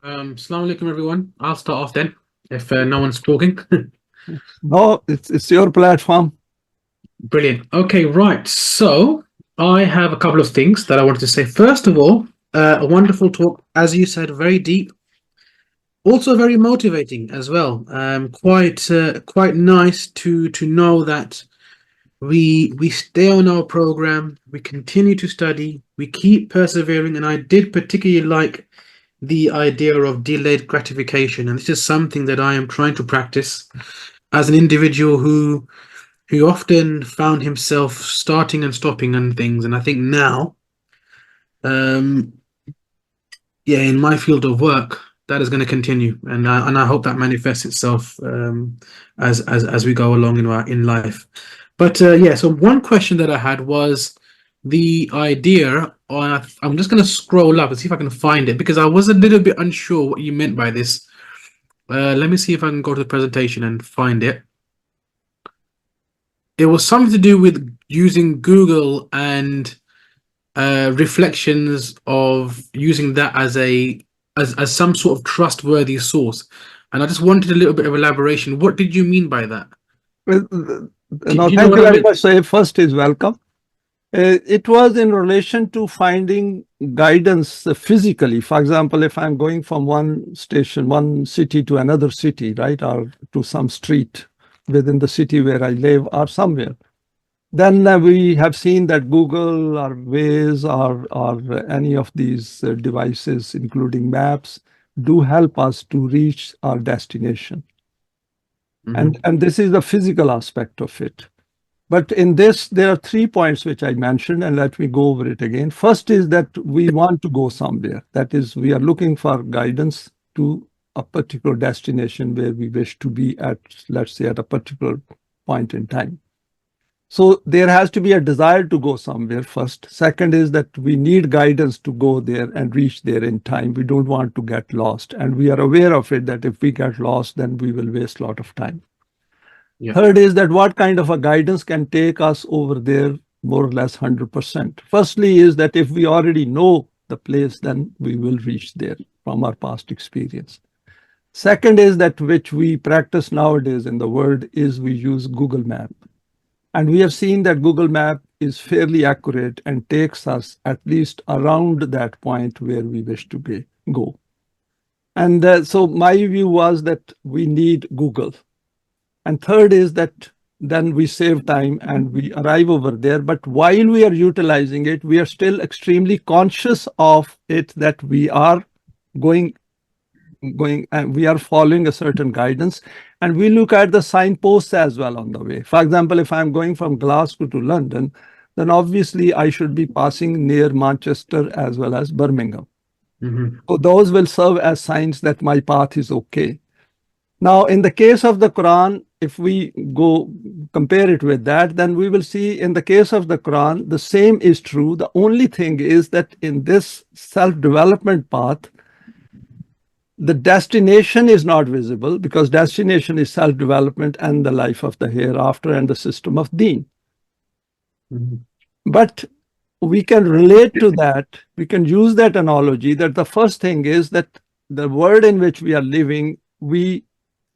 Assalamu alaikum, everyone. I'll start off then, if no one's talking. No, it's your platform. Brilliant. Okay, right. So I have a couple of things that I wanted to say. First of all, a wonderful talk, as you said, very deep, also very motivating as well. Quite nice to know that we stay on our program, we continue to study, we keep persevering, and I did particularly like the idea of delayed gratification, and this is something that I am trying to practice as an individual who often found himself starting and stopping on things. And I think now, um, yeah, in my field of work, that is going to continue, and I hope that manifests itself as we go along in life. But yeah, so one question that I had was the idea. I'm just going to scroll up and see if I can find it because I was a little bit unsure what you meant by this. Let me see if I can go to the presentation and find it. It was something to do with using Google and reflections of using that as some sort of trustworthy source. And I just wanted a little bit of elaboration. What did you mean by that? Well, Do no, you know thank what you I very meant? much. So first is welcome. It was in relation to finding guidance physically. For example, if I'm going from one station, one city to another city, right, or to some street within the city where I live or somewhere, then we have seen that Google or Waze or any of these devices, including maps, do help us to reach our destination. And this is the physical aspect of it. But in this, there are 3 points which I mentioned, and let me go over it again. First is that we want to go somewhere. That is, we are looking for guidance to a particular destination where we wish to be at, let's say, at a particular point in time. So there has to be a desire to go somewhere first. Second is that we need guidance to go there and reach there in time. We don't want to get lost. And we are aware of it that if we get lost, then we will waste a lot of time. Yeah. Third is that what kind of a guidance can take us over there more or less 100%. Firstly is that if we already know the place, then we will reach there from our past experience. Second is that which we practice nowadays in the world is we use Google Map. And we have seen that Google Map is fairly accurate and takes us at least around that point where we wish to go. And so my view was that we need Google. And third is that then we save time and we arrive over there. But while we are utilizing it, we are still extremely conscious of it that we are going and we are following a certain guidance. And we look at the signposts as well on the way. For example, if I'm going from Glasgow to London, then obviously I should be passing near Manchester as well as Birmingham. So those will serve as signs that my path is okay. Now, in the case of the Quran, if we go compare it with that, then we will see in the case of the Quran, the same is true. The only thing is that in this self-development path, the destination is not visible because destination is self-development and the life of the hereafter and the system of deen. But we can relate to that. We can use that analogy that the first thing is that the world in which we are living, we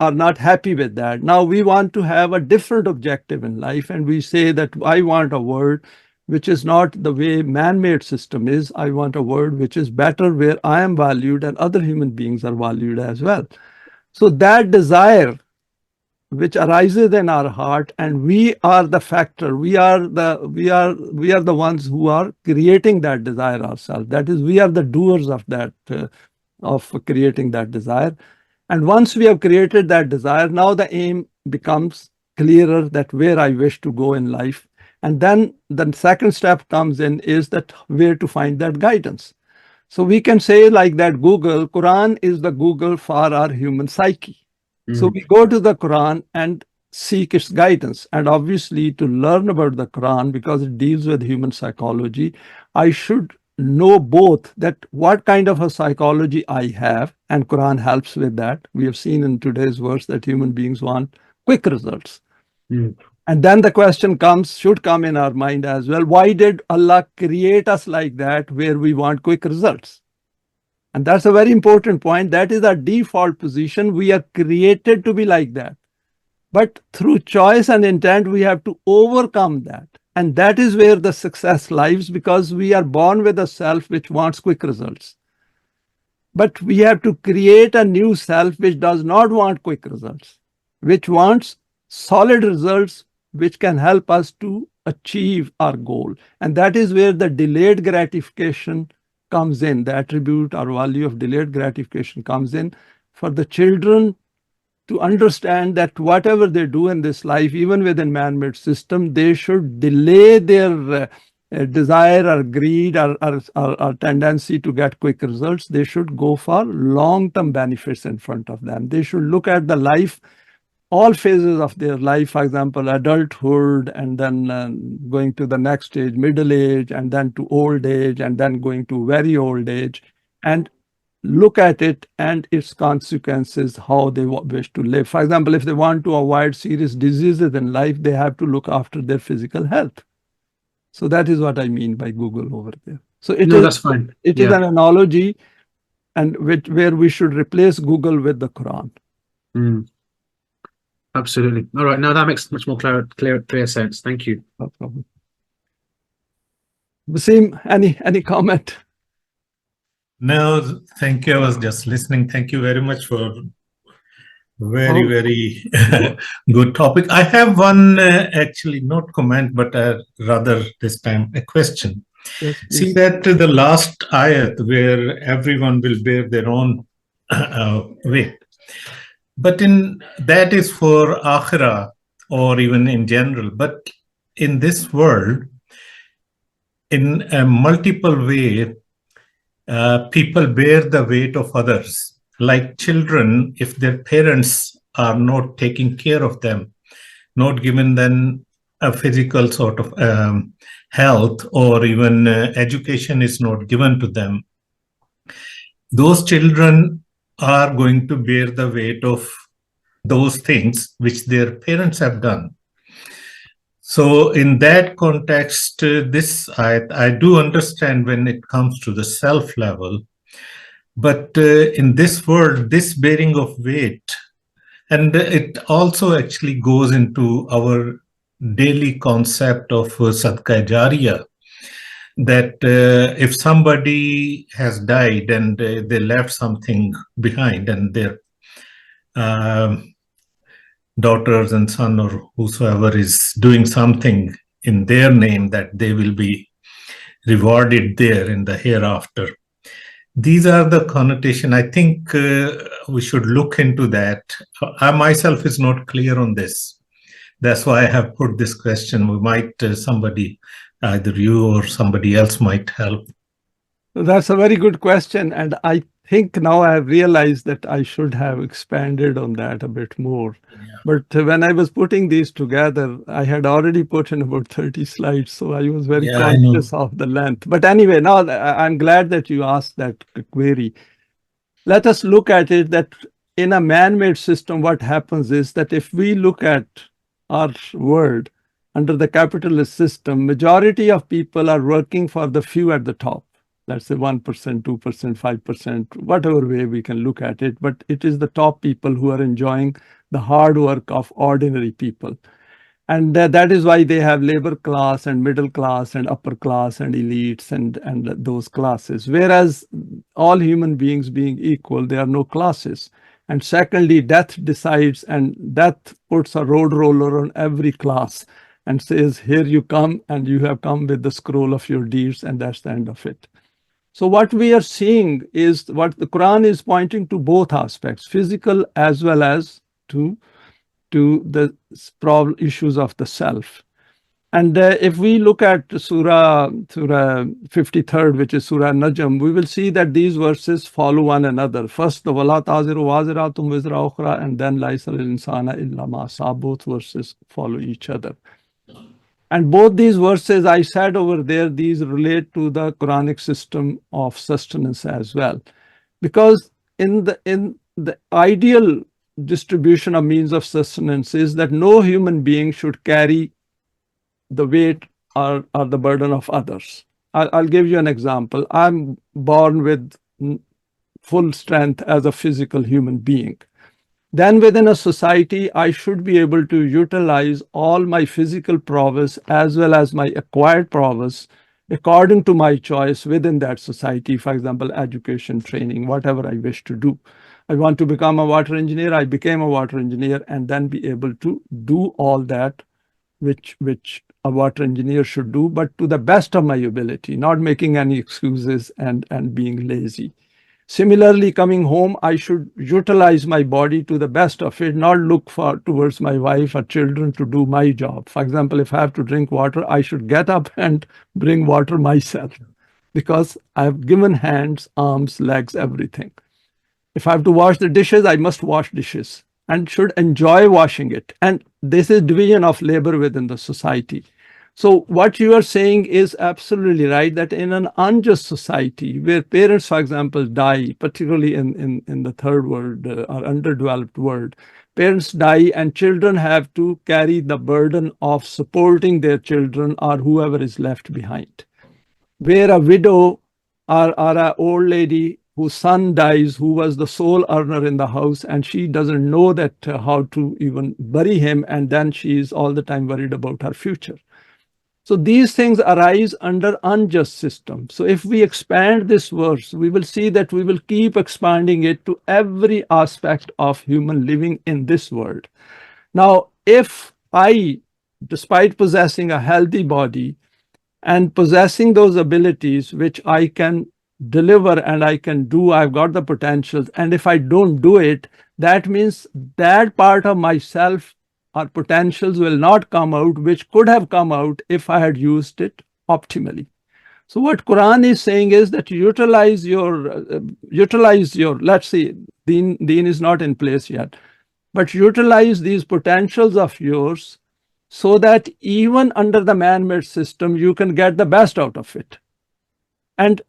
are not happy with that. Now we want to have a different objective in life. And we say that I want a world which is not the way man-made system is. I want a world which is better, where I am valued and other human beings are valued as well. So that desire which arises in our heart, and we are the factor, we are the ones who are creating that desire ourselves. That is, we are the doers of that, of creating that desire. And once we have created that desire, now the aim becomes clearer that where I wish to go in life. And then the second step comes in is that where to find that guidance. So we can say like that Quran is the Google for our human psyche. So we go to the Quran and seek its guidance. And obviously to learn about the Quran, because it deals with human psychology, I should know both that what kind of a psychology I have, and Quran helps with that. We have seen in today's verse that human beings want quick results. And then the question should come in our mind as well. Why did Allah create us like that, where we want quick results? And that's a very important point. That is our default position. We are created to be like that. But through choice and intent, we have to overcome that. And that is where the success lies, because we are born with a self which wants quick results. But we have to create a new self which does not want quick results, which wants solid results, which can help us to achieve our goal. And that is where the delayed gratification comes in. The attribute or value of delayed gratification comes in for the children to understand that whatever they do in this life, even within man-made system, they should delay their desire or greed or tendency to get quick results. They should go for long-term benefits in front of them. They should look at the life, all phases of their life, for example, adulthood, and then going to the next stage, middle age, and then to old age, and then going to very old age, and look at it and its consequences, how they wish to live. For example, if they want to avoid serious diseases in life, they have to look after their physical health. So that is what I mean by Google over there. So that's fine. It is an analogy, and where we should replace Google with the Quran. Absolutely. All right. Now that makes much more clear sense. Thank you. No problem. Wasim, any comment? No, thank you. I was just listening. Thank you very much for very good topic. I have one actually not comment, but rather this time a question. Yes, see that the last ayat where everyone will bear their own weight, but in that is for akhirah or even in general. But in this world, in a multiple way, people bear the weight of others. Like children, if their parents are not taking care of them, not giving them a physical sort of health, or even education is not given to them, those children are going to bear the weight of those things which their parents have done. So in that context, I do understand when it comes to the self level, but in this world, this bearing of weight, and it also actually goes into our daily concept of sadqa jariya, that if somebody has died and they left something behind, and their daughters and son or whosoever is doing something in their name, that they will be rewarded there in the hereafter. These are the connotation. I think we should look into that. I myself is not clear on this. That's why I have put this question. We might, somebody, either you or somebody else might help. That's a very good question. And I think now I have realized that I should have expanded on that a bit more. Yeah. But when I was putting these together, I had already put in about 30 slides. So I was very conscious of the length. But anyway, now I'm glad that you asked that query. Let us look at it that in a man-made system, what happens is that if we look at our world under the capitalist system, majority of people are working for the few at the top. Let's say 1%, 2%, 5%, whatever way we can look at it. But it is the top people who are enjoying the hard work of ordinary people. And that is why they have labor class and middle class and upper class and elites and those classes. Whereas all human beings being equal, there are no classes. And secondly, death decides, and death puts a road roller on every class and says, here you come, and you have come with the scroll of your deeds, and that's the end of it. So what we are seeing is what the Quran is pointing to, both aspects, physical as well as to the issues of the self. And if we look at Surah 53rd, which is Surah Najm, we will see that these verses follow one another. First, the وَلَا تَعْزِرُ وَازِرَةٌ وِزْرَ أُخْرَى, and then لَيْسَ الْإِنسَانَ إِلَّا مَا سَعَى. Both verses follow each other. And both these verses, I said over there, these relate to the Quranic system of sustenance as well. Because in the ideal distribution of means of sustenance is that no human being should carry the weight or the burden of others. I'll give you an example. I'm born with full strength as a physical human being. Then within a society, I should be able to utilize all my physical prowess as well as my acquired prowess according to my choice within that society. For example, education, training, whatever I wish to do. I want to become a water engineer, I became a water engineer, and then be able to do all that which a water engineer should do, but to the best of my ability, not making any excuses and being lazy. Similarly, coming home, I should utilize my body to the best of it, not look towards my wife or children to do my job. For example, if I have to drink water, I should get up and bring water myself because I have given hands, arms, legs, everything. If I have to wash the dishes, I must wash dishes and should enjoy washing it. And this is division of labor within the society. So what you are saying is absolutely right, that in an unjust society where parents, for example, die, particularly in the third world or underdeveloped world, parents die and children have to carry the burden of supporting their children or whoever is left behind. Where a widow or an old lady whose son dies, who was the sole earner in the house, and she doesn't know that how to even bury him, and then she is all the time worried about her future. So these things arise under unjust system. So if we expand this verse, we will see that we will keep expanding it to every aspect of human living in this world. Now, if I, despite possessing a healthy body and possessing those abilities which I can deliver and I can do, I've got the potentials, and if I don't do it, that means that part of myself or potentials will not come out, which could have come out if I had used it optimally. So what Quran is saying is that utilize your, let's see, deen is not in place yet, but utilize these potentials of yours so that even under the man-made system, you can get the best out of it. And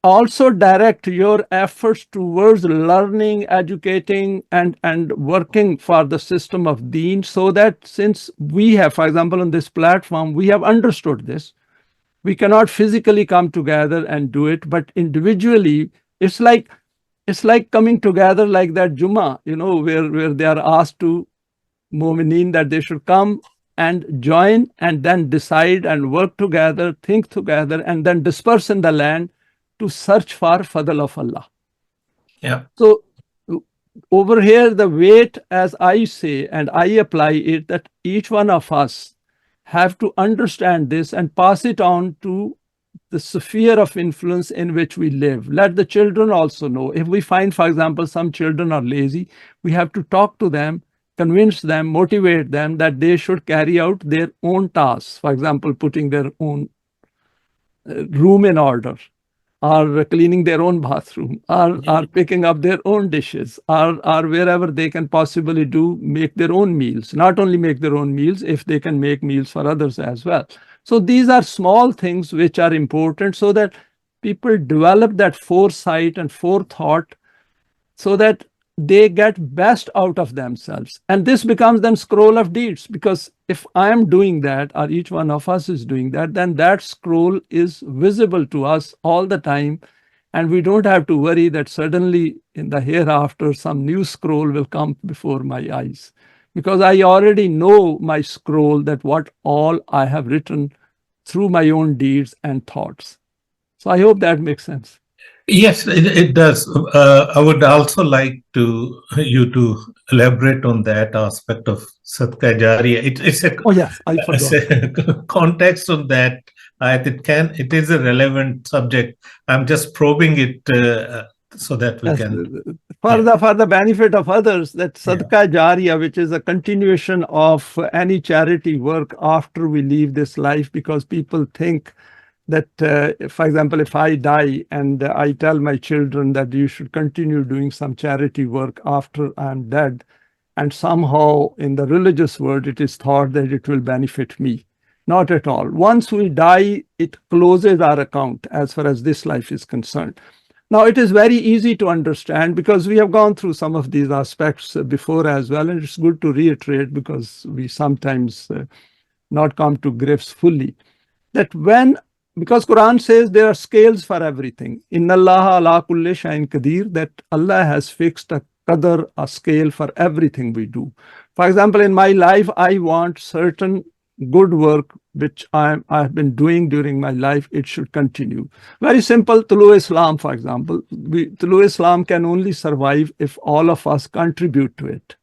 also direct your efforts towards learning, educating, and working for the system of deen, so that since we have, for example, on this platform, we have understood this. We cannot physically come together and do it, but individually, it's like coming together like that Jummah, where they are asked to Mu'mineen that they should come and join and then decide and work together, think together, and then disperse in the land to search for fadl of Allah. Yeah. So over here, the weight, as I say, and I apply it, that each one of us have to understand this and pass it on to the sphere of influence in which we live. Let the children also know. If we find, for example, some children are lazy, we have to talk to them, convince them, motivate them that they should carry out their own tasks. For example, putting their own room in order, or cleaning their own bathroom, or picking up their own dishes, or wherever they can possibly do, make their own meals. Not only make their own meals, if they can make meals for others as well. So these are small things which are important, so that people develop that foresight and forethought, so that they get best out of themselves. And this becomes then scroll of deeds, because if I am doing that, or each one of us is doing that, then that scroll is visible to us all the time. And we don't have to worry that suddenly in the hereafter, some new scroll will come before my eyes, because I already know my scroll, that what all I have written through my own deeds and thoughts. So I hope that makes sense. Yes, it does. I would also like you to elaborate on that aspect of Sadqa Jariya. It's a Oh yes, I forgot. context on that. It is a relevant subject. I'm just probing it so that we can. For the benefit of others, that Sadqa Jariya, which is a continuation of any charity work after we leave this life, because people think that, for example, if I die and I tell my children that you should continue doing some charity work after I'm dead, and somehow in the religious world, it is thought that it will benefit me. Not at all. Once we die, it closes our account as far as this life is concerned. Now, it is very easy to understand, because we have gone through some of these aspects before as well, and it's good to reiterate, because we sometimes not come to grips fully, that when because Quran says there are scales for everything. Inna Allah ala kulli shay'in qadir, that Allah has fixed a qadar, a scale for everything we do. For example, in my life, I want certain good work which I've been doing during my life. It should continue. Very simple. Tulu Islam, for example, Tulu Islam can only survive if all of us contribute to it.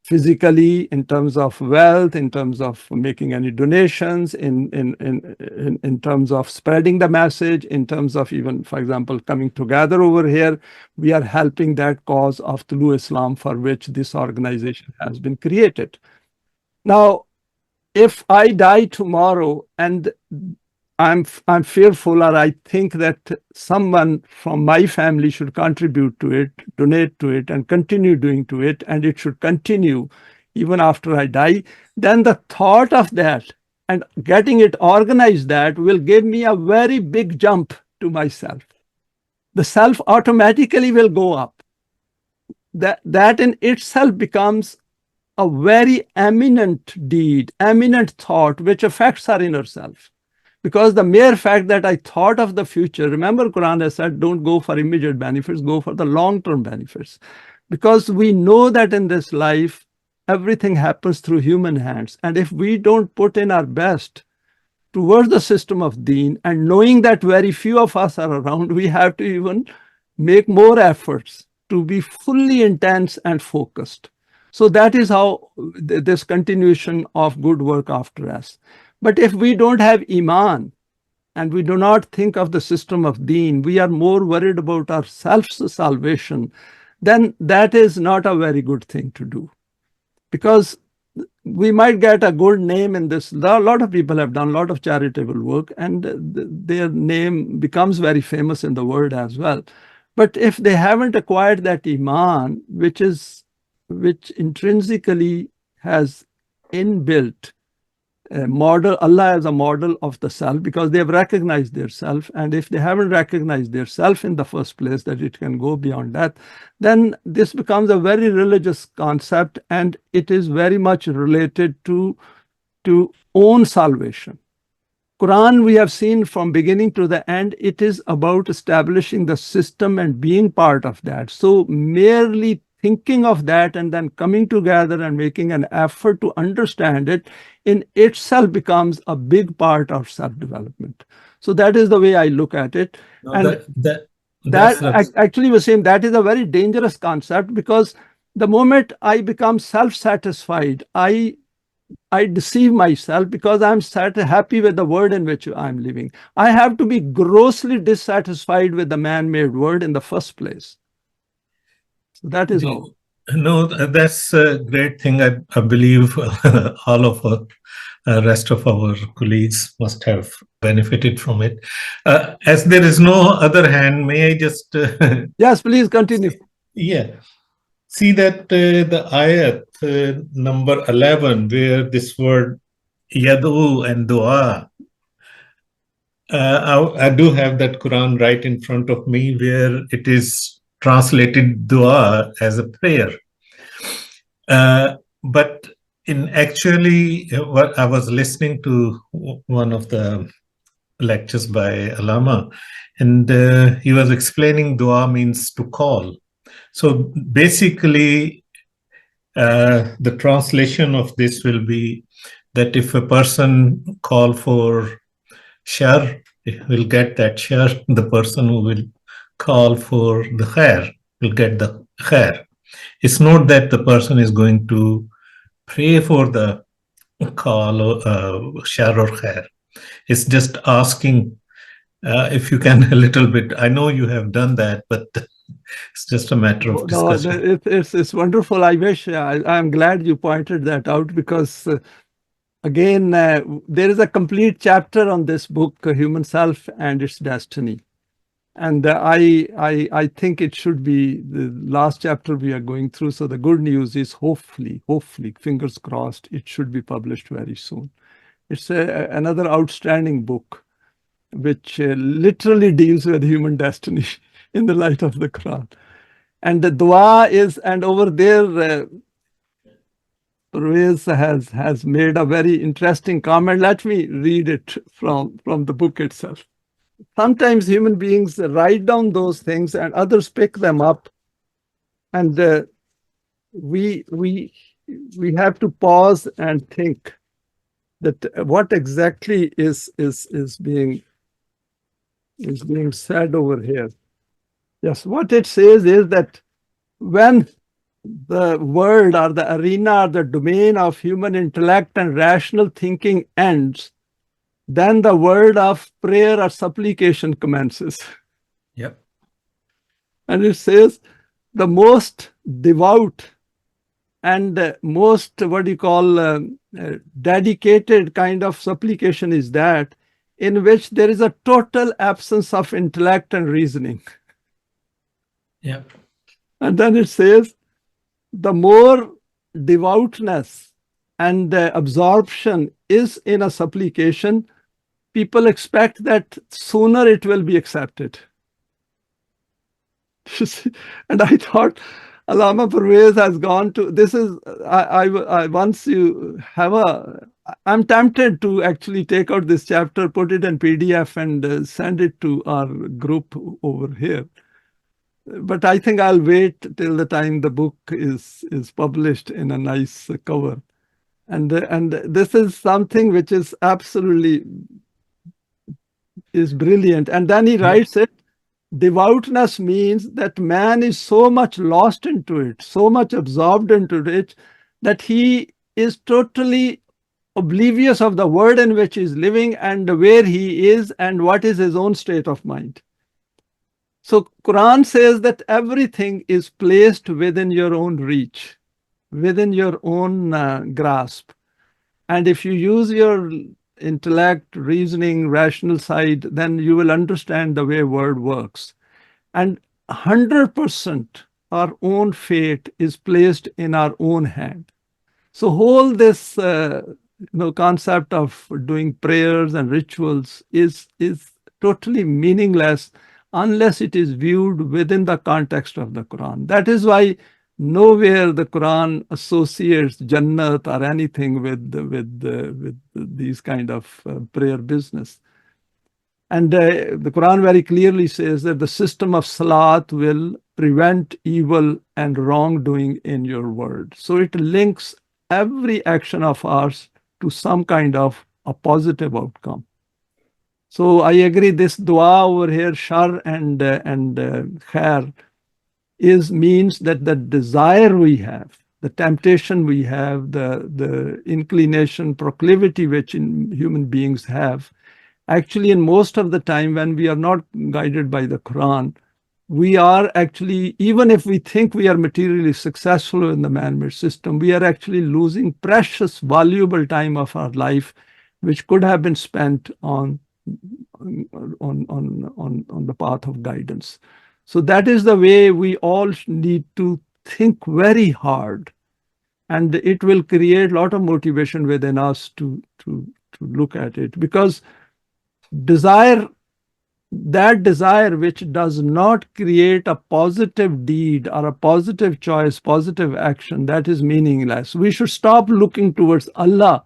Physically, in terms of wealth, in terms of making any donations, in terms of spreading the message, in terms of even, for example, coming together over here, we are helping that cause of Tulu Islam for which this organization has been created. Now, if I die tomorrow and I'm fearful, or I think that someone from my family should contribute to it, donate to it, and continue doing to it, and it should continue even after I die, then the thought of that and getting it organized, that will give me a very big jump to myself. The self automatically will go up. That in itself becomes a very eminent deed, eminent thought, which affects our inner self. Because the mere fact that I thought of the future, remember Quran has said, don't go for immediate benefits, go for the long-term benefits. Because we know that in this life, everything happens through human hands. And if we don't put in our best towards the system of deen, and knowing that very few of us are around, we have to even make more efforts to be fully intense and focused. So that is how this continuation of good work after us. But if we don't have Iman and we do not think of the system of deen, we are more worried about our self-salvation, then that is not a very good thing to do. Because we might get a good name in this. A lot of people have done a lot of charitable work, and their name becomes very famous in the world as well. But if they haven't acquired that Iman, which intrinsically has inbuilt model, Allah as a model of the self, because they have recognized their self. And if they haven't recognized their self in the first place, that it can go beyond that, then this becomes a very religious concept, and it is very much related to own salvation. Quran, we have seen from beginning to the end, it is about establishing the system and being part of that. So merely thinking of that and then coming together and making an effort to understand it in itself becomes a big part of self-development. So that is the way I look at it. No, and that's actually was saying that is a very dangerous concept, because the moment I become self-satisfied, I deceive myself, because I'm happy with the world in which I'm living. I have to be grossly dissatisfied with the man-made world in the first place. So that is all. No, that's a great thing. I believe all of our rest of our colleagues must have benefited from it. As there is no other hand, may I just... Yes, please continue. Yeah. See that the ayat number 11, where this word yadu and dua, I do have that Quran right in front of me, where it is translated dua as a prayer. But in actually, what I was listening to one of the lectures by Alama, and he was explaining dua means to call. So basically, the translation of this will be that if a person call for shar, he will get that shar. The person who will call for the khair will get the khair. It's not that the person is going to pray for the call shar or khair. It's just asking if you can a little bit. I know you have done that, but it's just a matter of discussion. No, it's wonderful. I wish, I'm glad you pointed that out, because again, there is a complete chapter on this book, Human Self and Its Destiny. And I think it should be the last chapter we are going through. So the good news is hopefully, fingers crossed, it should be published very soon. It's another outstanding book, which literally deals with human destiny in the light of the Quran. And the dua is, and over there, Pervez has made a very interesting comment. Let me read it from the book itself. Sometimes human beings write down those things and others pick them up, and we have to pause and think that what exactly is being said over here. Yes, what it says is that when the world or the arena or the domain of human intellect and rational thinking ends, then the world of prayer or supplication commences. Yep. And it says the most devout and most, dedicated kind of supplication is that in which there is a total absence of intellect and reasoning. Yep. And then it says, the more devoutness and absorption is in a supplication, people expect that sooner it will be accepted. And I thought Allama Pervez has gone to, this is, I once you have I'm tempted to actually take out this chapter, put it in PDF and send it to our group over here. But I think I'll wait till the time the book is published in a nice cover. And this is something which is absolutely is brilliant. And then he writes it, devoutness means that man is so much lost into it, so much absorbed into it, that he is totally oblivious of the world in which he is living and where he is and what is his own state of mind. So Quran says that everything is placed within your own reach, within your own grasp. And if you use your intellect, reasoning, rational side, then you will understand the way world works. And 100% our own fate is placed in our own hand. So whole this concept of doing prayers and rituals is totally meaningless unless it is viewed within the context of the Quran. That is why nowhere the Quran associates Jannat or anything with these kind of prayer business. And the Quran very clearly says that the system of Salat will prevent evil and wrongdoing in your world. So it links every action of ours to some kind of a positive outcome. So I agree, this dua over here, shar and khair, means that the desire we have, the temptation we have, the inclination, proclivity which human beings have, actually in most of the time when we are not guided by the Quran, we are actually, even if we think we are materially successful in the man-made system, we are actually losing precious, valuable time of our life, which could have been spent on the path of guidance. So that is the way we all need to think very hard, and it will create a lot of motivation within us to look at it, because that desire which does not create a positive deed or a positive choice, positive action, that is meaningless. We should stop looking towards Allah.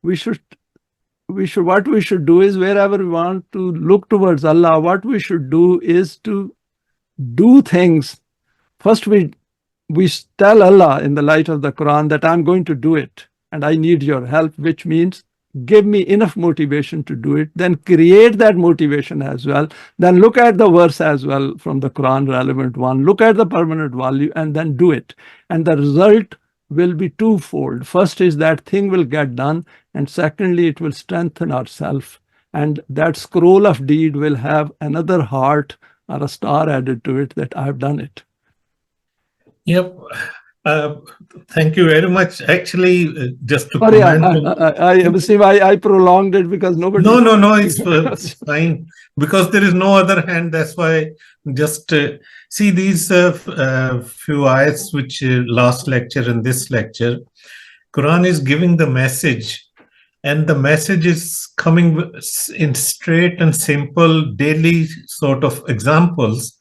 What we should do is, wherever we want to look towards Allah, what we should do is to do things. First, we tell Allah in the light of the Quran that I'm going to do it and I need your help, which means give me enough motivation to do it. Then create that motivation as well. Then look at the verse as well from the Quran, relevant one. Look at the permanent value and then do it. And the result will be twofold. First is that thing will get done, and secondly, it will strengthen ourselves. And that scroll of deed will have another heart or a star added to it that I've done it. Yep. Thank you very much. Actually, just to Sorry, comment. I prolonged it because nobody. No, it's fine. Because there is no other hand. That's why just see these few ayats which last lecture and this lecture, Quran is giving the message and the message is coming in straight and simple daily sort of examples,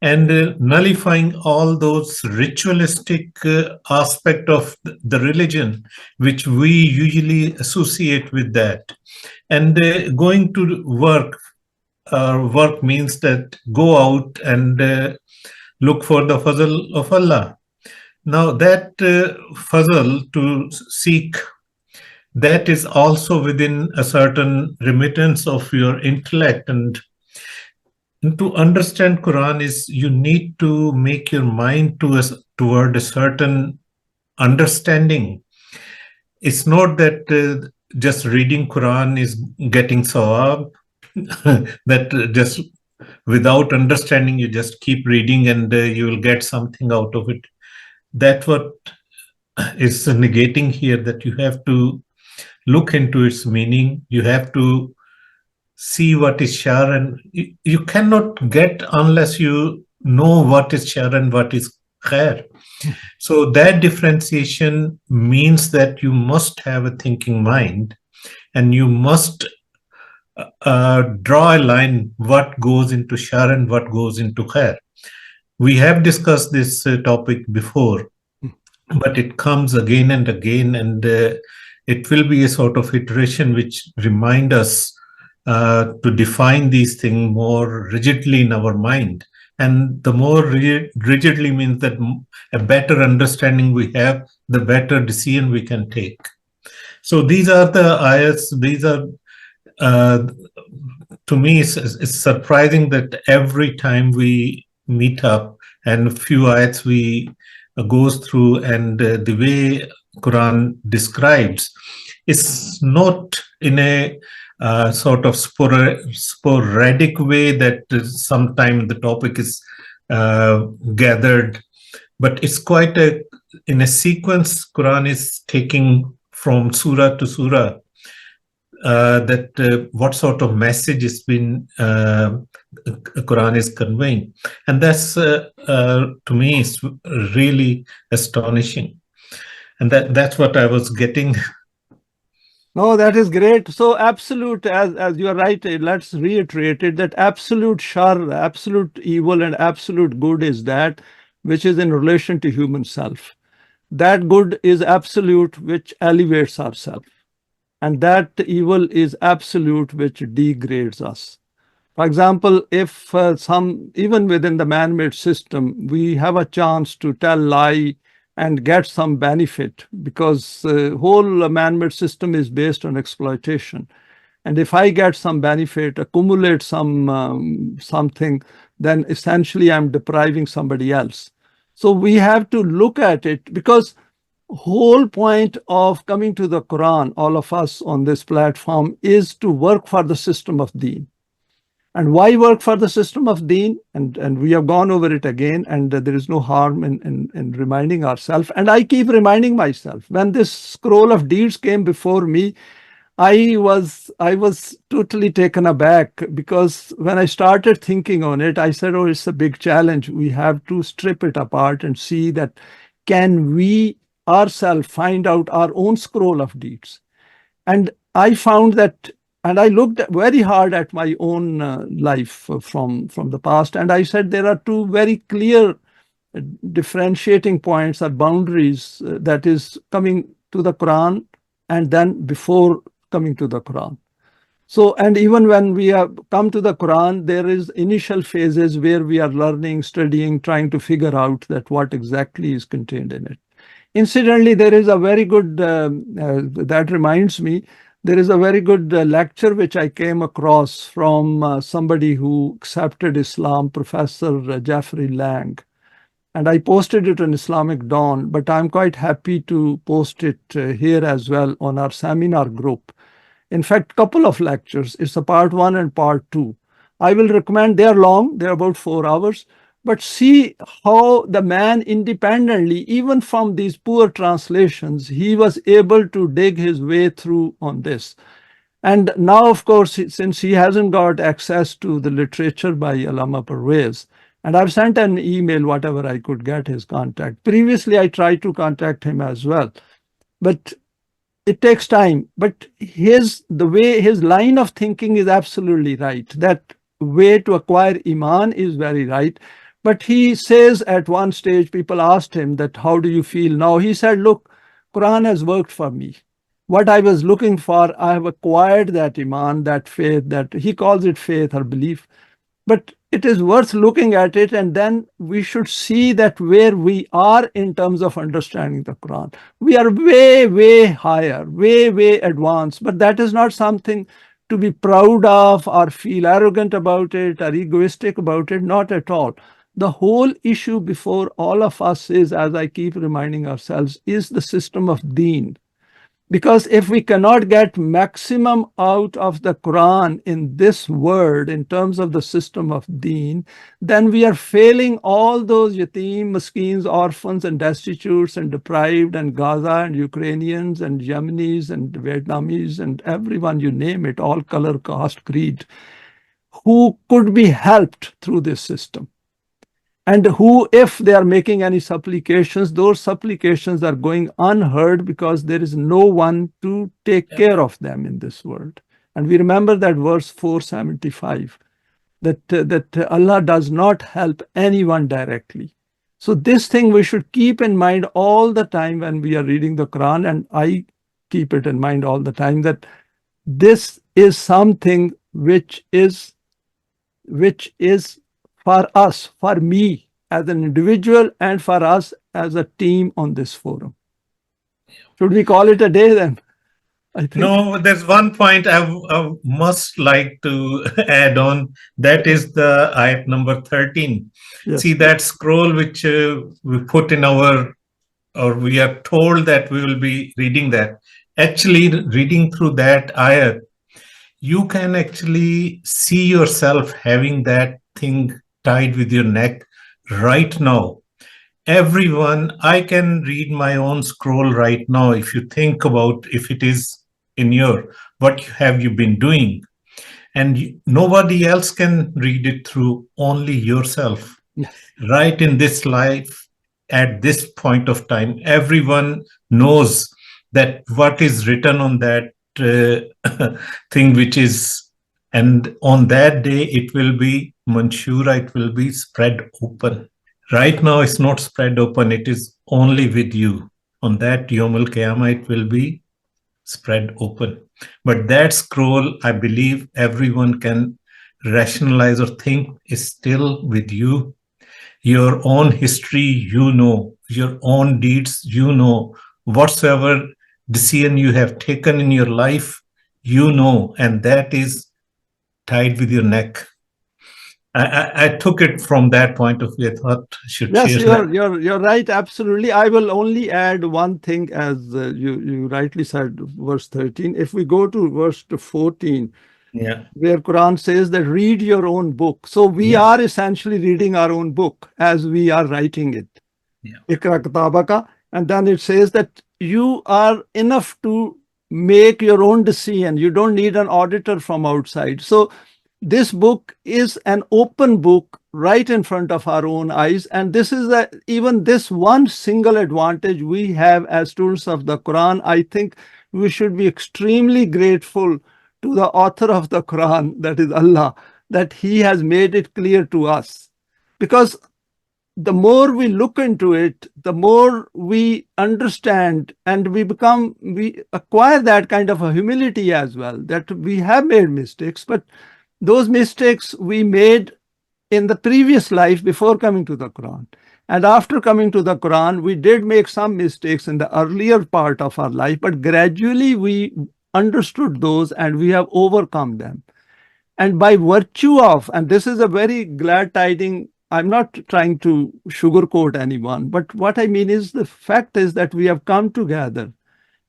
and nullifying all those ritualistic aspect of the religion which we usually associate with that. And going to work means that go out and look for the fazl of Allah. Now that fazl to seek, that is also within a certain remittance of your intellect. And to understand Quran is you need to make your mind toward a certain understanding. It's not that just reading Quran is getting sawab, that just without understanding you just keep reading and you will get something out of it. That's what is negating here, that you have to look into its meaning. You have to see what is shar, and you cannot get unless you know what is shar and what is khair. So that differentiation means that you must have a thinking mind, and you must draw a line what goes into shar and what goes into khair. We have discussed this topic before, but it comes again and again, and it will be a sort of iteration which remind us to define these things more rigidly in our mind. And the more rigidly means that a better understanding we have, the better decision we can take. So these are the ayats. These are, to me, it's surprising that every time we meet up and a few ayats we goes through, and the way Quran describes, it's not in a sort of sporadic way that sometimes the topic is gathered, but it's quite in a sequence. Quran is taking from surah to surah that what sort of message has been Quran is conveying, and that's to me is really astonishing, and that's what I was getting. No, that is great. So absolute, as you are right, let's reiterate it, that absolute shar, absolute evil and absolute good is that which is in relation to human self. That good is absolute, which elevates ourselves. And that evil is absolute, which degrades us. For example, if even within the man-made system, we have a chance to tell lie and get some benefit, because the whole man-made system is based on exploitation. And if I get some benefit, accumulate something, then essentially I'm depriving somebody else. So we have to look at it, because whole point of coming to the Quran, all of us on this platform, is to work for the system of deen. And why work for the system of deen? And we have gone over it again, and there is no harm in reminding ourselves. And I keep reminding myself, when this scroll of deeds came before me, I was totally taken aback, because when I started thinking on it, I said, oh, it's a big challenge. We have to strip it apart and see that can we ourselves find out our own scroll of deeds. And I found that, and I looked very hard at my own life from the past, and I said there are two very clear differentiating points or boundaries, that is coming to the Quran and then before coming to the Quran. So, and even when we have come to the Quran, there is initial phases where we are learning, studying, trying to figure out that what exactly is contained in it. Incidentally, there is a very good, that reminds me, there is a very good lecture which I came across from somebody who accepted Islam, Professor Jeffrey Lang. And I posted it on Islamic Dawn, but I'm quite happy to post it here as well on our seminar group. In fact, couple of lectures. It's a part 1 and part 2. I will recommend, they are long, they're about 4 hours, but see how the man independently, even from these poor translations, he was able to dig his way through on this. And now, of course, since he hasn't got access to the literature by Allama Pervez, and I've sent an email, whatever I could get his contact. Previously, I tried to contact him as well. But it takes time, but his line of thinking is absolutely right. That way to acquire iman is very right. But he says at one stage, people asked him that, how do you feel now? He said, look, Quran has worked for me. What I was looking for, I have acquired that iman, that faith, that he calls it faith or belief. But it is worth looking at it, and then we should see that where we are in terms of understanding the Quran. We are way, way higher, way, way advanced, but that is not something to be proud of or feel arrogant about it or egoistic about it, not at all. The whole issue before all of us is, as I keep reminding ourselves, is the system of deen. Because if we cannot get maximum out of the Quran in this world in terms of the system of deen, then we are failing all those yatim, maskeens, orphans and destitutes and deprived and Gaza and Ukrainians and Yemenis and Vietnamese and everyone, you name it, all color, caste, creed, who could be helped through this system. And who, if they are making any supplications, those supplications are going unheard because there is no one to take care of them in this world. And we remember that verse 475, that Allah does not help anyone directly. So this thing we should keep in mind all the time when we are reading the Quran, and I keep it in mind all the time, that this is something which is for us, for me as an individual, and for us as a team on this forum. Should we call it a day then? I think. No, there's one point I must like to add on. That is the ayat number 13. Yes. See that scroll which we put in our, or we are told that we will be reading that. Actually, reading through that ayat, you can actually see yourself having that thing tied with your neck right now. Everyone, I can read my own scroll right now. If you think about if it is in your, what have you been doing? And nobody else can read it through, only yourself. Yes. Right in this life, at this point of time, everyone knows that what is written on that thing which is, and on that day it will be Manshura, it will be spread open. Right now it's not spread open, it is only with you. On that Yawm al-Qiyamah it will be spread open. But that scroll, I believe everyone can rationalize or think, is still with you. Your own history, you know, your own deeds, you know, whatsoever decision you have taken in your life, you know, and that is tied with your neck. I took it from that point of view. I thought I should share that. You're right, absolutely. I will only add one thing, as you rightly said, verse 13. If we go to verse 14, yeah, where Quran says that read your own book. So we are essentially reading our own book as we are writing it. Ikra kitabaka. And then it says that you are enough to make your own decision. You don't need an auditor from outside. So this book is an open book right in front of our own eyes. And this is even this one single advantage we have as students of the Quran. I think we should be extremely grateful to the author of the Quran, that is Allah, that he has made it clear to us. Because the more we look into it, the more we understand, and we acquire that kind of a humility as well, that we have made mistakes, but those mistakes we made in the previous life before coming to the Quran. And after coming to the Quran, we did make some mistakes in the earlier part of our life, but gradually we understood those and we have overcome them. And by virtue of, and this is a very glad tiding, I'm not trying to sugarcoat anyone, but what I mean is the fact is that we have come together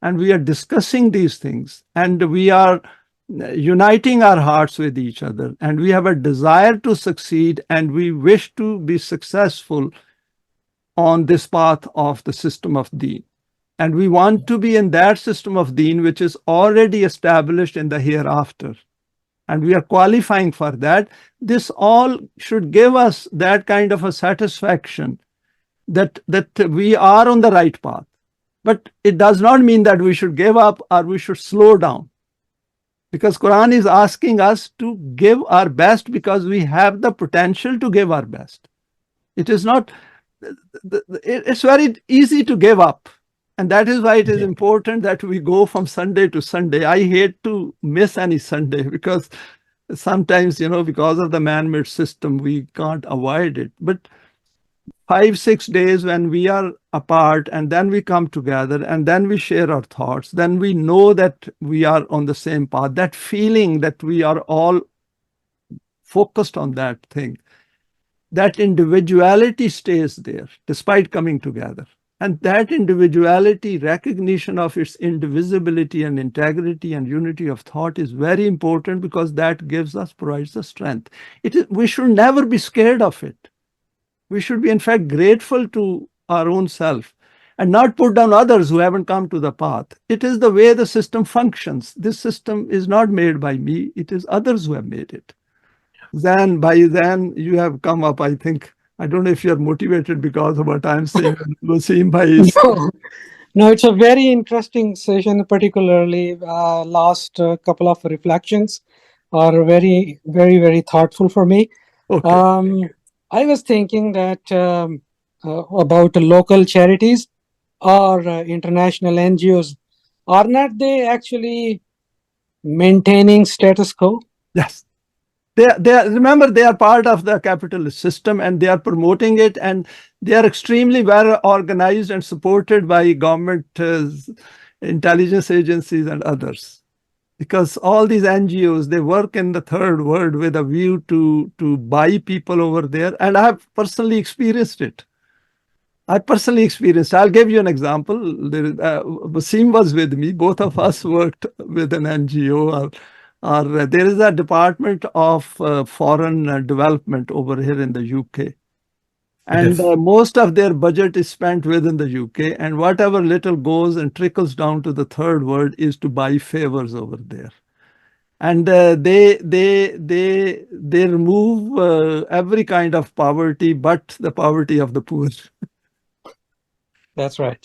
and we are discussing these things, and we are uniting our hearts with each other, and we have a desire to succeed, and we wish to be successful on this path of the system of deen. And we want to be in that system of deen which is already established in the hereafter. And we are qualifying for that. This all should give us that kind of a satisfaction that we are on the right path. But it does not mean that we should give up or we should slow down. Because Quran is asking us to give our best because we have the potential to give our best. It is not, it's very easy to give up. And that is why it is important that we go from Sunday to Sunday. I hate to miss any Sunday because sometimes, because of the man-made system, we can't avoid it. But 5-6 days when we are apart and then we come together and then we share our thoughts, then we know that we are on the same path. That feeling that we are all focused on that thing, that individuality stays there despite coming together. And that individuality, recognition of its indivisibility and integrity and unity of thought is very important because that provides the strength. We should never be scared of it. We should be, in fact, grateful to our own self and not put down others who haven't come to the path. It is the way the system functions. This system is not made by me. It is others who have made it. Then you have come up, I think. I don't know if you're motivated because of what I'm saying. Wasim bhai is No, it's a very interesting session, particularly last couple of reflections are very, very, very thoughtful for me. okay. I was thinking that about local charities or international NGOs, are not they actually maintaining status quo? Yes. Remember, they are part of the capitalist system and they are promoting it, and they are extremely well organized and supported by government intelligence agencies and others. Because all these NGOs, they work in the third world with a view to buy people over there. And I have personally experienced it. I'll give you an example. Wasim was with me. Both of us worked with an NGO. There is a Department of Foreign Development over here in the UK. And most of their budget is spent within the UK. And whatever little goes and trickles down to the third world is to buy favors over there. And they remove every kind of poverty but the poverty of the poor. That's right.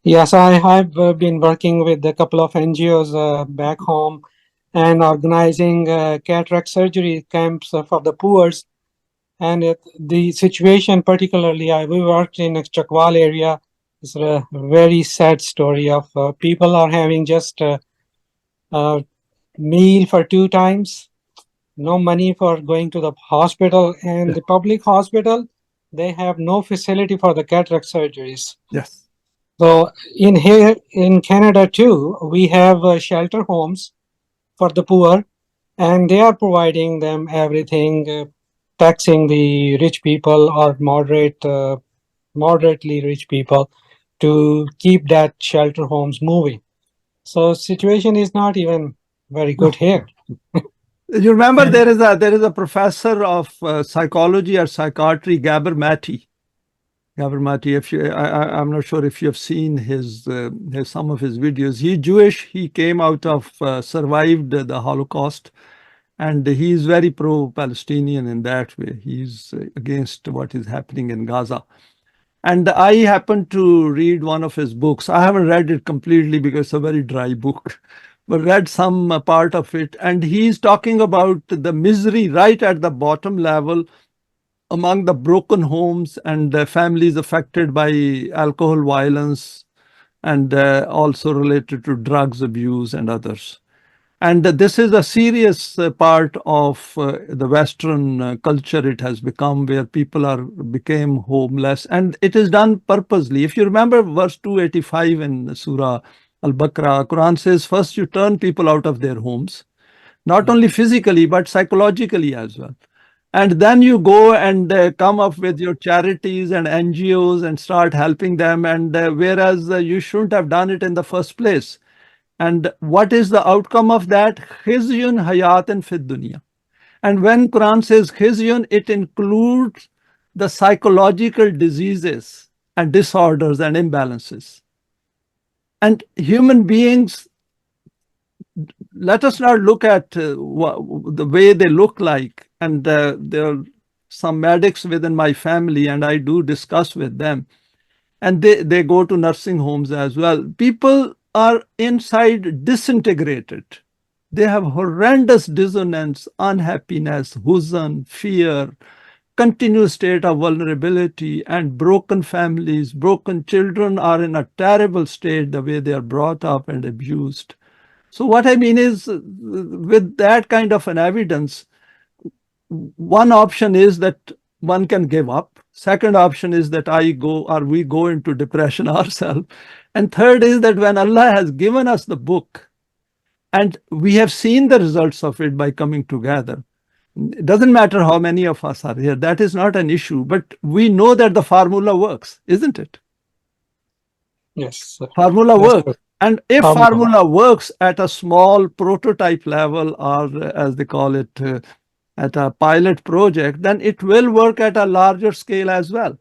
Yes, I have been working with a couple of NGOs back home and organizing cataract surgery camps for the poor. And the situation, particularly, we worked in a Chakwal area. It's a very sad story of people are having just a meal for 2 times, no money for going to the hospital, and the public hospital, they have no facility for the cataract surgeries. Yes. So here in Canada too, we have shelter homes for the poor, and they are providing them everything, taxing the rich people or moderately rich people to keep that shelter homes moving. So situation is not even very good here. You remember there is a professor of psychology or psychiatry, Gabor Mate. I'm not sure if you have seen some of his videos. He's Jewish. He came out of survived the Holocaust, and he is very pro-Palestinian in that way. He's against what is happening in Gaza. And I happened to read one of his books. I haven't read it completely because it's a very dry book, but read some part of it. And he's talking about the misery right at the bottom level among the broken homes and families affected by alcohol violence and also related to drugs abuse and others. And this is a serious part of the Western culture it has become, where people became homeless, and it is done purposely. If you remember verse 285 in Surah Al-Baqarah, Quran says, first you turn people out of their homes, not only physically, but psychologically as well. And then you go and come up with your charities and NGOs and start helping them. And whereas you shouldn't have done it in the first place. And what is the outcome of that? Khizyun hayatan fid dunya. And when Quran says khizyun, it includes the psychological diseases and disorders and imbalances. And human beings, let us not look at the way they look like. And there are some medics within my family, and I do discuss with them. and they go to nursing homes as well. People are inside disintegrated. They have horrendous dissonance, unhappiness, huzn, fear, continuous state of vulnerability, and broken families. Broken children are in a terrible state the way they are brought up and abused. So what I mean is, with that kind of an evidence, one option is that one can give up. Second option is that we go into depression ourselves. And third is that when Allah has given us the book and we have seen the results of it by coming together, it doesn't matter how many of us are here, that is not an issue, but we know that the formula works, isn't it? Yes. Formula That's works. good. And if Formula. formula works at a small prototype level, or as they call it, at a pilot project, then it will work at a larger scale as well.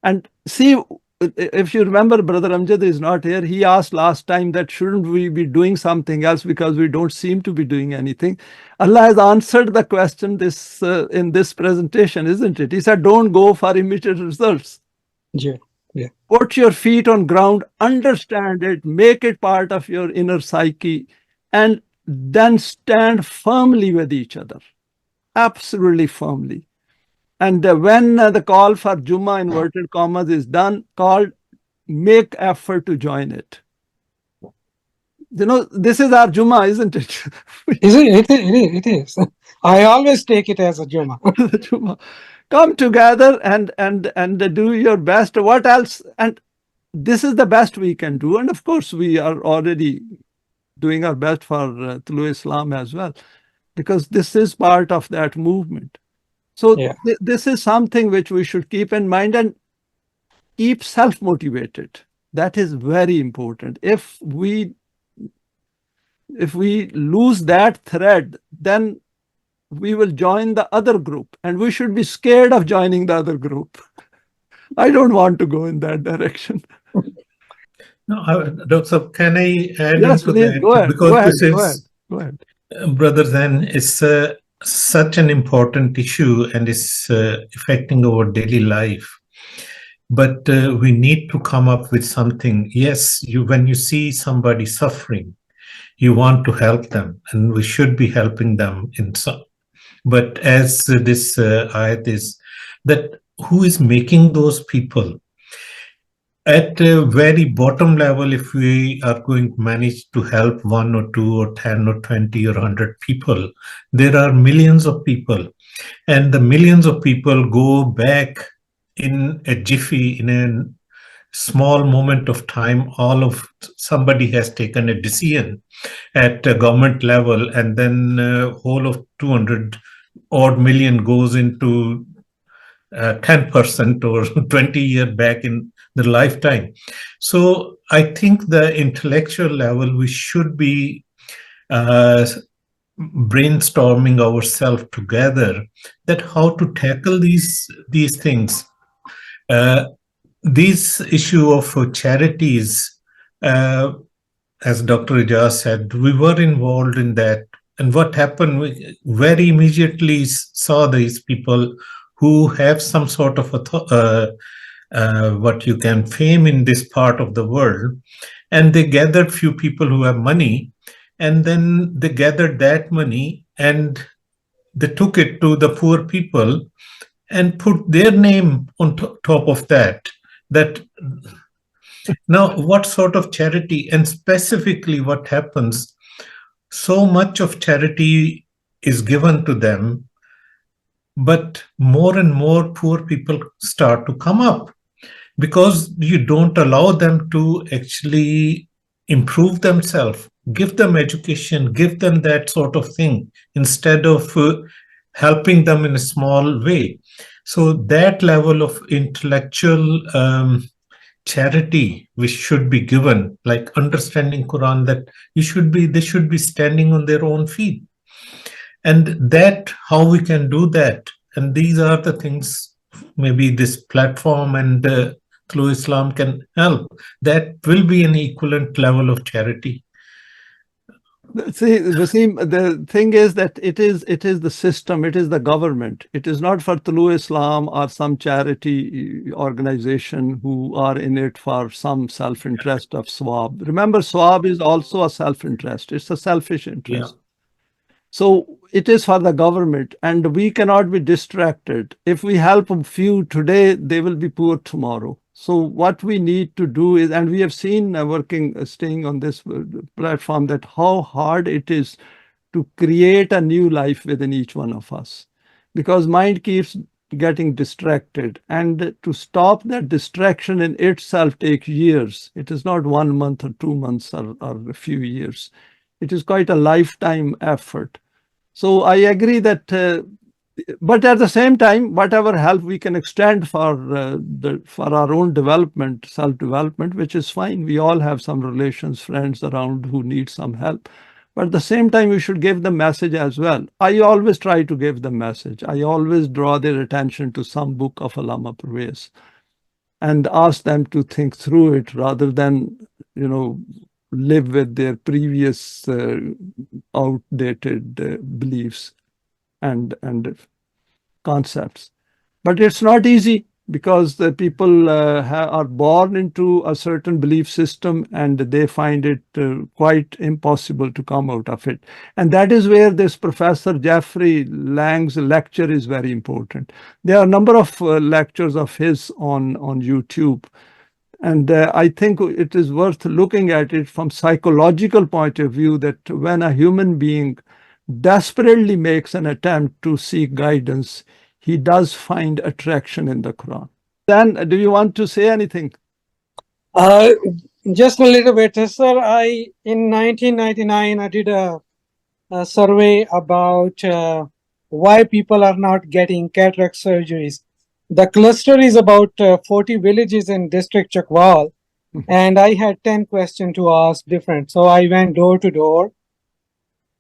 And see, if you remember, Brother Amjad is not here. He asked last time that shouldn't we be doing something else because we don't seem to be doing anything. Allah has answered the question in this presentation, isn't it? He said, don't go for immediate results. Yeah. Put your feet on ground, understand it, make it part of your inner psyche, and then stand firmly with each other. Absolutely firmly. And when the call for Jummah inverted commas is done, make effort to join it. This is our Jummah, isn't it? It is. I always take it as a Jummah. Jummah. Come together and do your best. What else? And this is the best we can do. And of course, we are already doing our best for Tulu Islam as well, because this is part of that movement. So Yeah. This is something which we should keep in mind and keep self-motivated. That is very important. If we lose that thread, then we will join the other group, and we should be scared of joining the other group. I don't want to go in that direction. No, Dr. Can I add Yes, into please, that? go ahead. Because Go ahead. Brother Zen, is such an important issue and is affecting our daily life. But we need to come up with something. Yes, when you see somebody suffering, you want to help them, and we should be helping them in some. But as this ayat is, that who is making those people? At a very bottom level, if we are going to manage to help 1 or 2 or 10 or 20 or 100 people, there are millions of people. And the millions of people go back in a jiffy, in a small moment of time. Somebody has taken a decision at a government level, and then whole of 200 odd million goes into 10% or 20 years back in the lifetime. So I think the intellectual level, we should be brainstorming ourselves together that how to tackle these things. This issue of charities, as Dr. Ijaz said, we were involved in that. And what happened, we very immediately saw these people who have some sort of what you can fame in this part of the world, and they gathered few people who have money, and then they gathered that money and they took it to the poor people and put their name on top of that. Now, what sort of charity, and specifically what happens, so much of charity is given to them, but more and more poor people start to come up because you don't allow them to actually improve themselves, give them education, give them that sort of thing, instead of helping them in a small way. So that level of intellectual charity which should be given, like understanding Quran, that they should be standing on their own feet. And that, how we can do that, and these are the things maybe this platform and through Islam can help. That will be an equivalent level of charity. See, Wasim, the thing is that it is the system, it is the government. It is not for Tulu Islam or some charity organization who are in it for some self-interest of swab. Remember, swab is also a self-interest. It's a selfish interest. So it is for the government, and we cannot be distracted. If we help a few today, they will be poor tomorrow. So what we need to do is, and we have seen staying on this platform, that how hard it is to create a new life within each one of us, because mind keeps getting distracted, and to stop that distraction in itself takes years. It is not 1 month or 2 months or a few years. It is quite a lifetime effort. So I agree that, but at the same time, whatever help we can extend for our own development, self-development, which is fine. We all have some relations, friends around who need some help. But at the same time, we should give them message as well. I always try to give them message. I always draw their attention to some book of Allama Pervez and ask them to think through it rather than, live with their previous outdated beliefs and concepts. But it's not easy, because the people are born into a certain belief system and they find it quite impossible to come out of it. And that is where this Professor Jeffrey Lang's lecture is very important. There are a number of lectures of his on YouTube. And I think it is worth looking at it from psychological point of view, that when a human being desperately makes an attempt to seek guidance, he does find attraction in the Quran. Dan, do you want to say anything? Just a little bit, sir. In 1999, I did a survey about why people are not getting cataract surgeries. The cluster is about 40 villages in district Chakwal, and I had 10 questions to ask different. So I went door to door,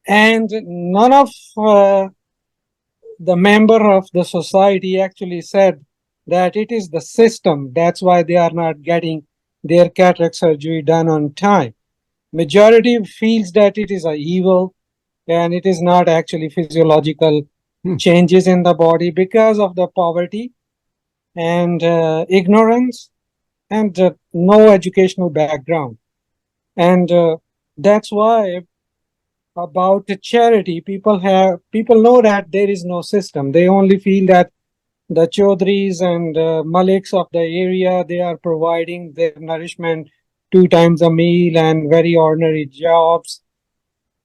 and none of the member of the society actually said that it is the system. That's why they are not getting their cataract surgery done on time. Majority feels that it is a evil, and it is not actually physiological changes in the body because of the poverty and ignorance and no educational background. And that's why about the charity, people know that there is no system. They only feel that the Chaudhries and Maliks of the area, they are providing their nourishment 2 times a meal and very ordinary jobs.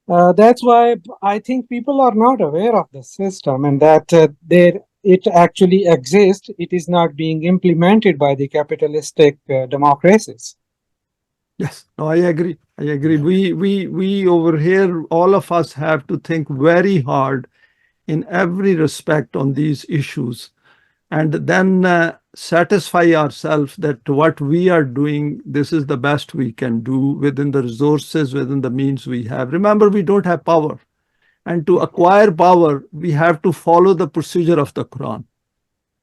That's why I think people are not aware of the system, and that it actually exists. It is not being implemented by the capitalistic democracies. Yes, no, I agree. I agree. We over here, all of us have to think very hard in every respect on these issues, and then satisfy ourselves that what we are doing, this is the best we can do within the resources, within the means we have. Remember, we don't have power. And to acquire power, we have to follow the procedure of the Quran.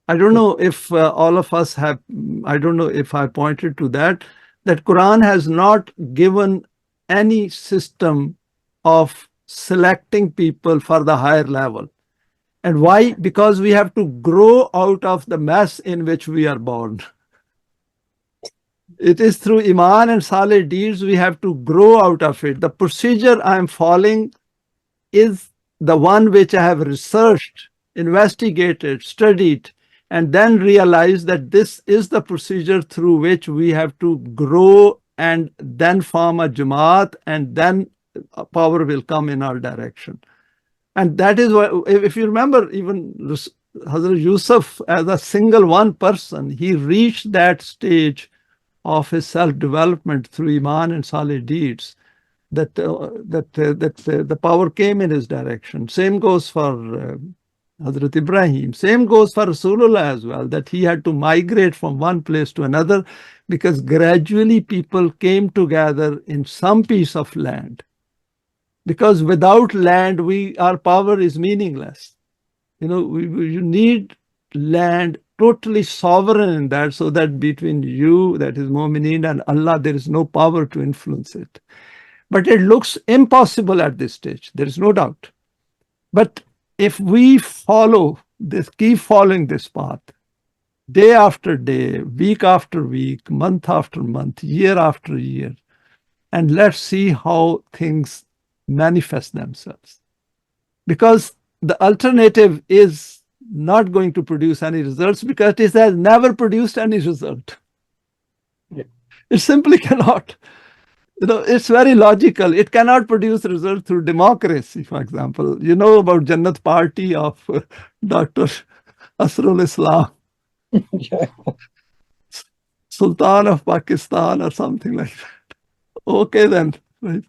I don't know if all of us have, I don't know if I pointed to that Quran has not given any system of selecting people for the higher level. And why? Because we have to grow out of the mess in which we are born. It is through Iman and Saleh deeds we have to grow out of it. The procedure I am following is the one which I have researched, investigated, studied, and then realized that this is the procedure through which we have to grow and then form a Jamaat, and then power will come in our direction. And that is why, if you remember, even Hazrat Yusuf, as a single one person, he reached that stage of his self-development through Iman and Saleh deeds, that the power came in his direction. Same goes for Hazrat Ibrahim. Same goes for Rasulullah as well, that he had to migrate from one place to another, because gradually people came together in some piece of land. Because without land, our power is meaningless. You need land totally sovereign in that, so that between you, that is Mu'mineen, and Allah, there is no power to influence it. But it looks impossible at this stage. There is no doubt. But if we keep following this path, day after day, week after week, month after month, year after year, and let's see how things manifest themselves. Because the alternative is not going to produce any results because it has never produced any result. Yeah. It simply cannot. It's very logical. It cannot produce results through democracy, for example. You know about Jannat Party of Dr. Asrul Islam, Yeah. Sultan of Pakistan or something like that. Okay, then. Right.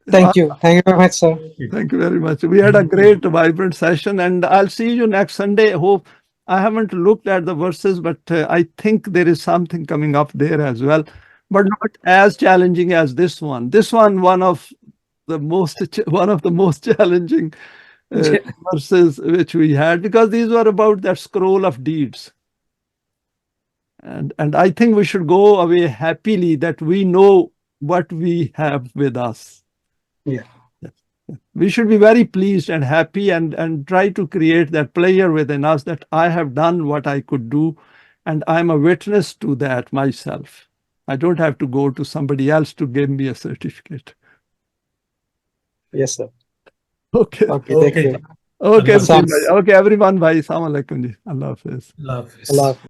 Thank you. Thank you very much, sir. Thank you very much. We had a great, vibrant session, and I'll see you next Sunday. Hope I haven't looked at the verses, but I think there is something coming up there as well, but not as challenging as this one. This one of the most challenging verses which we had, because these were about that scroll of deeds. And I think we should go away happily that we know what we have with us. Yeah. We should be very pleased and happy and try to create that player within us that I have done what I could do, and I'm a witness to that myself. I don't have to go to somebody else to give me a certificate. Yes, sir. Okay. Okay, thank you. Okay, Allah okay, everyone. Bye. Assalamu alaikum ji. Allah Hafiz. Hafiz. Allah Hafiz.